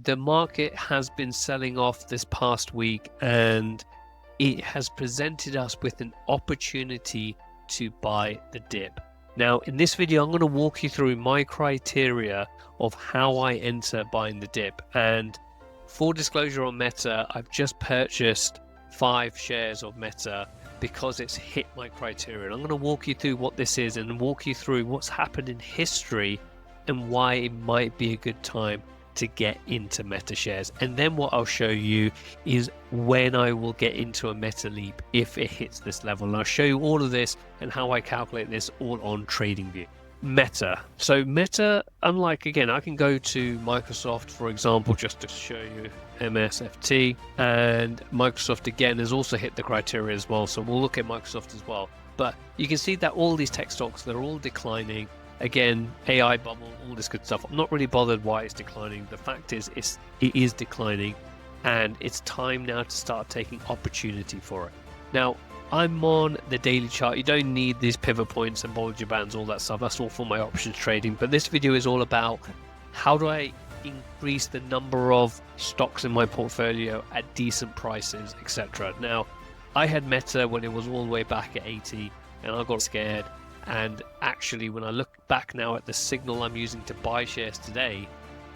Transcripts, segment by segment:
the market has been selling off this past week, and it has presented us with an opportunity to buy the dip. Now, in this video, I'm going to walk you through my criteria of how I enter buying the dip. And full disclosure on Meta, I've just purchased 5 shares of Meta because it's hit my criteria. And I'm going to walk you through what this is and walk you through what's happened in history and why it might be a good time to get into Meta shares. And then what I'll show you is when I will get into a Meta leap if it hits this level. And I'll show you all of this and how I calculate this all on TradingView. Meta. So Meta, unlike, again, I can go to Microsoft, for example, just to show you MSFT, and Microsoft again has also hit the criteria as well. So we'll look at Microsoft as well. But you can see that all these tech stocks, they're all declining. Again, AI bubble, all this good stuff. I'm not really bothered why it's declining. The fact is, it is declining, and it's time now to start taking opportunity for it. Now, I'm on the daily chart. You don't need these pivot points and Bollinger Bands, all that stuff. That's all for my options trading. But this video is all about how do I increase the number of stocks in my portfolio at decent prices, etc. Now, I had Meta when it was all the way back at 80, and I got scared. And actually, when I look back now at the signal I'm using to buy shares today,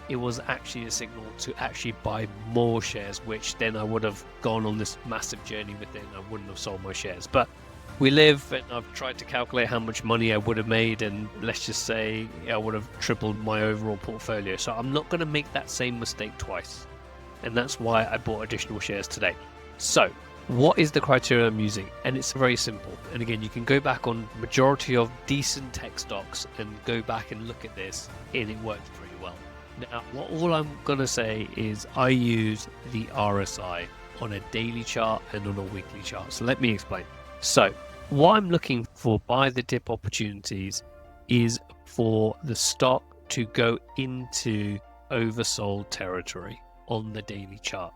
it was actually a signal to actually buy more shares, which then I would have gone on this massive journey with it and I wouldn't have sold my shares. But we live, and I've tried to calculate how much money I would have made, and let's just say I would have tripled my overall portfolio. So I'm not going to make that same mistake twice. And that's why I bought additional shares today. So what is the criteria I'm using? And it's very simple. And again, you can go back on majority of decent tech stocks and go back and look at this, and it works pretty well. Now, all I'm going to say is I use the RSI on a daily chart and on a weekly chart. So let me explain. So what I'm looking for by the dip opportunities is for the stock to go into oversold territory on the daily chart.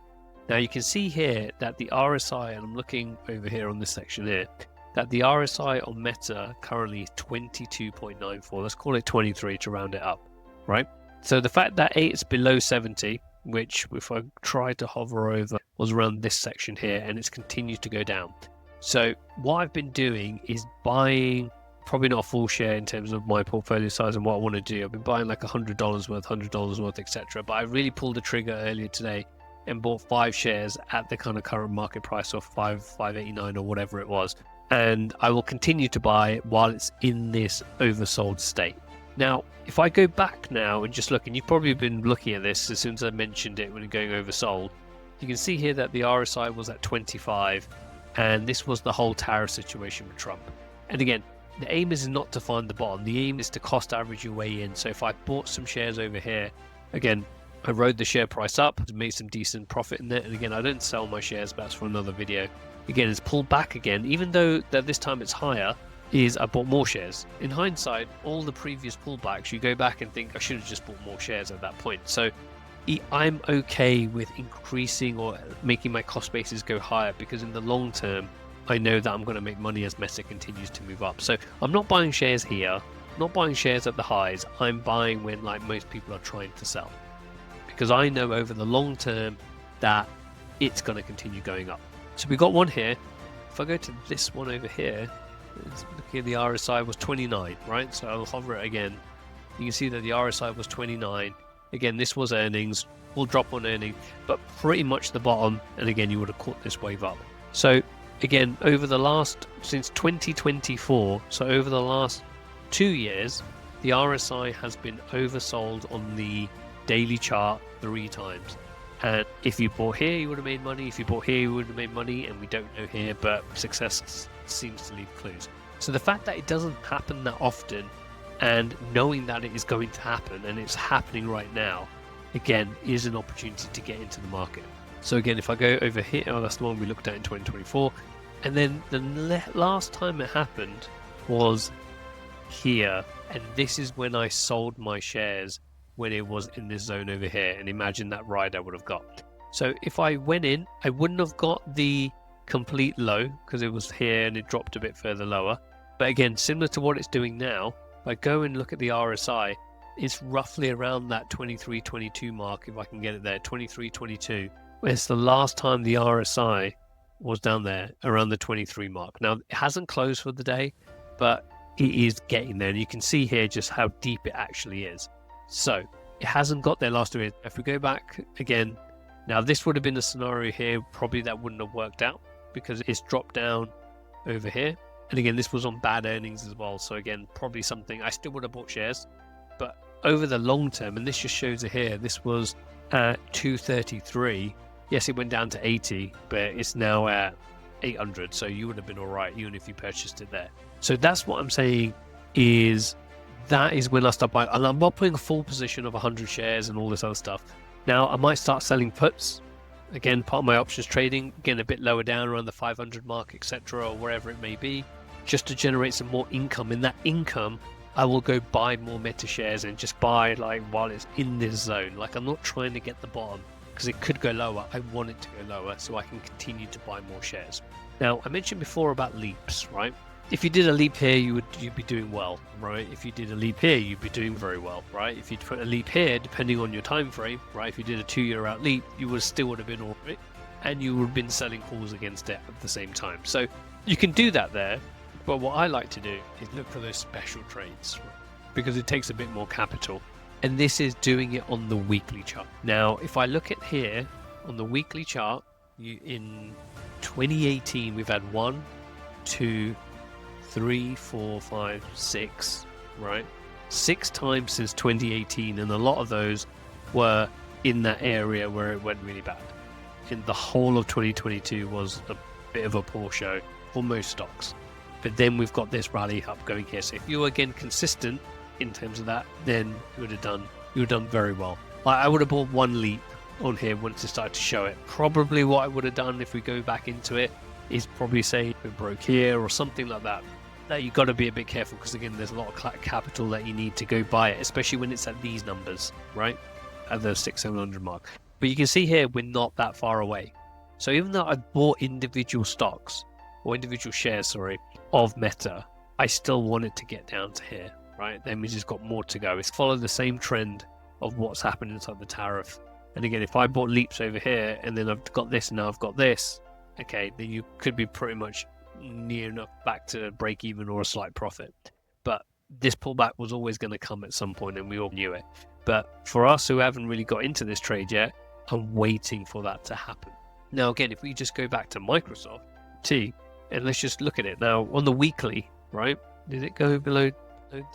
Now you can see here that the RSI, and I'm looking over here on this section here, that the RSI on Meta currently is 22.94. Let's call it 23 to round it up, right? So the fact that it's below 70, which if I try to hover over, was around this section here, and it's continued to go down. So what I've been doing is buying, probably not a full share in terms of my portfolio size and what I want to do. I've been buying like $100 worth, $100 worth, etc. But I really pulled the trigger earlier today and bought 5 shares at the kind of current market price of $5.89 or whatever it was. And I will continue to buy it while it's in this oversold state. Now, if I go back now and just look, and you've probably been looking at this as soon as I mentioned it when going oversold, you can see here that the RSI was at 25, and this was the whole tariff situation with Trump. And again, the aim is not to find the bottom. The aim is to cost average your way in. So if I bought some shares over here, again, I rode the share price up to make some decent profit in it. And again, I didn't sell my shares, but that's for another video. Again, it's pulled back again, even though that this time it's higher, is I bought more shares. In hindsight, all the previous pullbacks, you go back and think I should have just bought more shares at that point. So I'm okay with increasing or making my cost bases go higher, because in the long term, I know that I'm going to make money as Meta continues to move up. So I'm not buying shares here, not buying shares at the highs. I'm buying when like most people are trying to sell, because I know over the long term that it's going to continue going up. So we got one here. If I go to this one over here, looking at the RSI was 29, right? So I'll hover it again. You can see that the RSI was 29. Again, this was earnings. We'll drop on earnings, but pretty much the bottom. And again, you would have caught this wave up. So again, since 2024, so over the last 2 years, the RSI has been oversold on the daily chart 3 times. And if you bought here, you would have made money. If you bought here, you would have made money. And we don't know here, but success seems to leave clues. So the fact that it doesn't happen that often, and knowing that it is going to happen and it's happening right now, again, is an opportunity to get into the market. So again, if I go over here, that's the one we looked at in 2024. And then the last time it happened was here. And this is when I sold my shares, when it was in this zone over here. And imagine that ride I would have got. So if I went in, I wouldn't have got the complete low because it was here and it dropped a bit further lower. But again, similar to what it's doing now, if I go and look at the RSI, it's roughly around that 23-22 mark, if I can get it there, 23-22. It's the last time the RSI was down there around the 23 mark. Now, it hasn't closed for the day, but it is getting there. And you can see here just how deep it actually is. So it hasn't got there last year. If we go back again, now this would have been a scenario here, probably that wouldn't have worked out because it's dropped down over here. And again, this was on bad earnings as well. So again, probably something I still would have bought shares, but over the long term, and this just shows it here, this was at 233. Yes, it went down to 80, but it's now at 800. So you would have been all right, even if you purchased it there. So that's what I'm saying is that is when I start buying. And I'm not putting a full position of 100 shares and all this other stuff. Now, I might start selling puts. Again, part of my options trading, again, a bit lower down around the 500 mark, etc., or wherever it may be, just to generate some more income. In that income, I will go buy more Meta shares and just buy like while it's in this zone. Like, I'm not trying to get the bottom because it could go lower. I want it to go lower so I can continue to buy more shares. Now, I mentioned before about leaps, right? If you did a leap here, you'd be doing well, right? If you did a leap here, you'd be doing very well, right? If you put a leap here, depending on your time frame, right? If you did a 2-year out leap, you would have been all right, and you would have been selling calls against it at the same time. So you can do that there, but what I like to do is look for those special trades, right? Because it takes a bit more capital. And this is doing it on the weekly chart. Now, if I look at here on the weekly chart, in 2018, we've had 1, 2, 3, 4, 5, 6, right? 6 times since 2018, and a lot of those were in that area where it went really bad. In the whole of 2022 was a bit of a poor show for most stocks. But then we've got this rally up going here. So if you're again consistent in terms of that, then you would have done very well. I would have bought one leap on here once it started to show it. Probably what I would have done if we go back into it is probably say it broke here or something like that. Now you've got to be a bit careful because again, there's a lot of capital that you need to go buy it, especially when it's at these numbers, right? At the 600-700 mark. But you can see here, we're not that far away. So even though I bought individual stocks or individual shares, of Meta, I still want it to get down to here, right? Then we just got more to go. It's follow the same trend of what's happened inside the tariff. And again, if I bought leaps over here and then I've got this and now I've got this, okay, then you could be pretty much near enough back to break even or a slight profit. But this pullback was always going to come at some point and we all knew it. But for us who haven't really got into this trade yet, I'm waiting for that to happen. Now again, if we just go back to Microsoft T and let's just look at it now on the weekly, right? Did it go below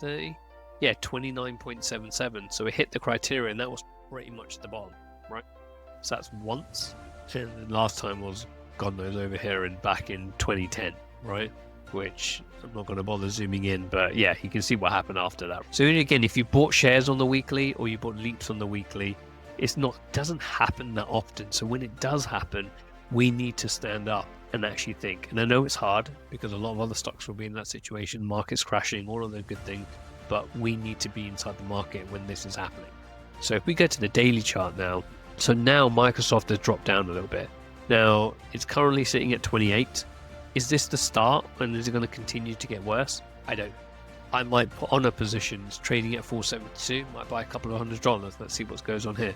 30? Yeah, 29.77. So it hit the criteria and that was pretty much the bottom, right? So that's once. And the last time was, God knows, over here and back in 2010, right? Which I'm not going to bother zooming in, but yeah, you can see what happened after that. So again, if you bought shares on the weekly or you bought leaps on the weekly, doesn't happen that often. So when it does happen, we need to stand up and actually think. And I know it's hard because a lot of other stocks will be in that situation, markets crashing, all of those good things, but we need to be inside the market when this is happening. So if we go to the daily chart now, so now Microsoft has dropped down a little bit. Now it's currently sitting at 28. Is this the start and is it going to continue to get worse? I might put on a positions trading at 472, might buy a couple of $100. Let's see what goes on here.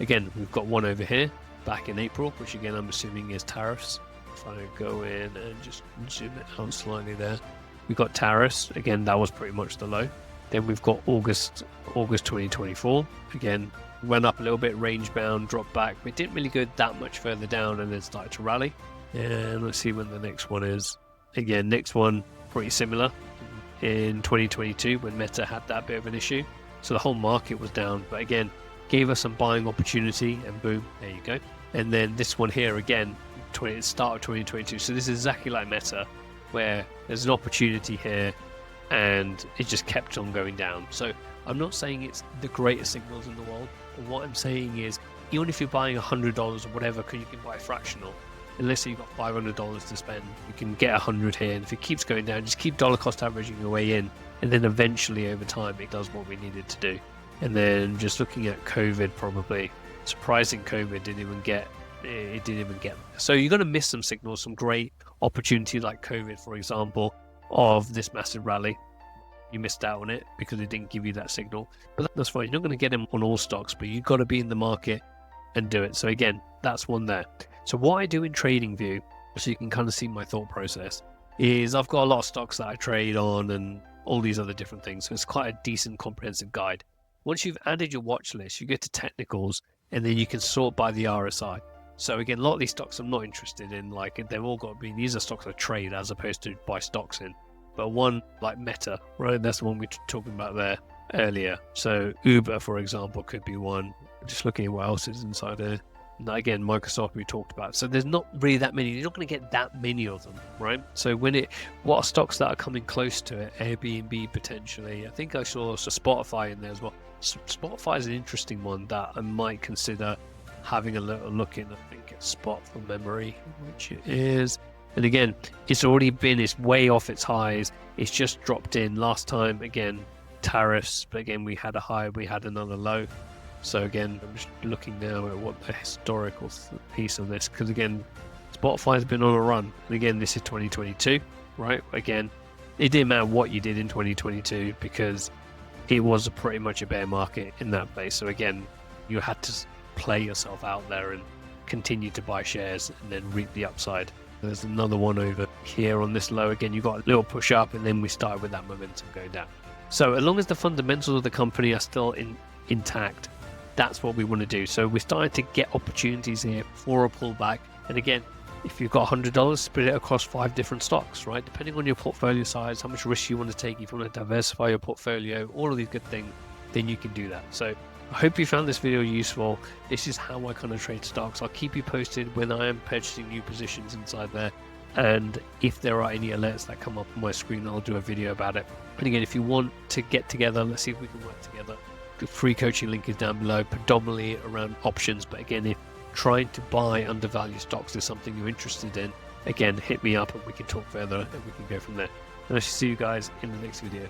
Again, we've got one over here back in April, which again I'm assuming is tariffs. If I go in and just zoom it out slightly there, we've got tariffs. Again, that was pretty much the low. Then we've got August 2024. Again, went up a little bit, range bound, dropped back, but it didn't really go that much further down and then started to rally. And let's see when the next one is. Again, next one pretty similar in 2022 when Meta had that bit of an issue. So the whole market was down, but again, gave us some buying opportunity and boom, there you go. And then this one here again, start of 2022. So this is exactly like Meta, where there's an opportunity here and it just kept on going down. So I'm not saying it's the greatest signals in the world. But what I'm saying is, even if you're buying $100 or whatever, because you can buy fractional, and let's say you've got $500 to spend, you can get 100 here. And if it keeps going down, just keep dollar cost averaging your way in. And then eventually over time, it does what we needed to do. And then just looking at COVID, probably surprising COVID didn't even get. So you're going to miss some signals, some great opportunity like COVID, for example, of this massive rally. you missed out on it because it didn't give you that signal. But that's fine. You're not going to get them on all stocks, but you've got to be in the market and do it. So again, that's one there. So what I do in TradingView, so you can kind of see my thought process, is I've got a lot of stocks that I trade on and all these other different things. So it's quite a decent comprehensive guide. Once you've added your watch list, you get to technicals, and then you can sort by the RSI. So again, a lot of these stocks I'm not interested in. Like, they've all got to be, these are stocks I trade as opposed to buy stocks in. But one like Meta, right? That's the one we were talking about there earlier. So Uber, for example, could be one. Just looking at what else is inside there. And again, Microsoft we talked about. So there's not really that many. You're not going to get that many of them, right? So what are stocks that are coming close to it? Airbnb potentially. I think I saw Spotify in there as well. Spotify is an interesting one that I might consider having a little look in. I think it's Spot from memory, which it is. And again, it's way off its highs. It's just dropped in last time. Again, tariffs, but again, we had a high, we had another low. So again, I'm just looking now at what the historical piece of this, because again, Spotify has been on a run. And again, this is 2022, right? Again, it didn't matter what you did in 2022 because it was pretty much a bear market in that place. So again, you had to play yourself out there and continue to buy shares and then reap the upside. There's another one over here on this low. Again, you got a little push up, and then we started with that momentum going down. So as long as the fundamentals of the company are still intact, that's what we want to do. So we're starting to get opportunities here for a pullback. And again, if you've got $100, split it across 5 different stocks, right? Depending on your portfolio size, how much risk you want to take, if you want to diversify your portfolio, all of these good things, then you can do that. So I hope you found this video useful. This is how I kind of trade stocks. I'll keep you posted when I am purchasing new positions inside there. And if there are any alerts that come up on my screen, I'll do a video about it. And again, if you want to get together, let's see if we can work together. The free coaching link is down below, predominantly around options. But again, if trying to buy undervalued stocks is something you're interested in, again, hit me up and we can talk further and we can go from there. And I shall see you guys in the next video.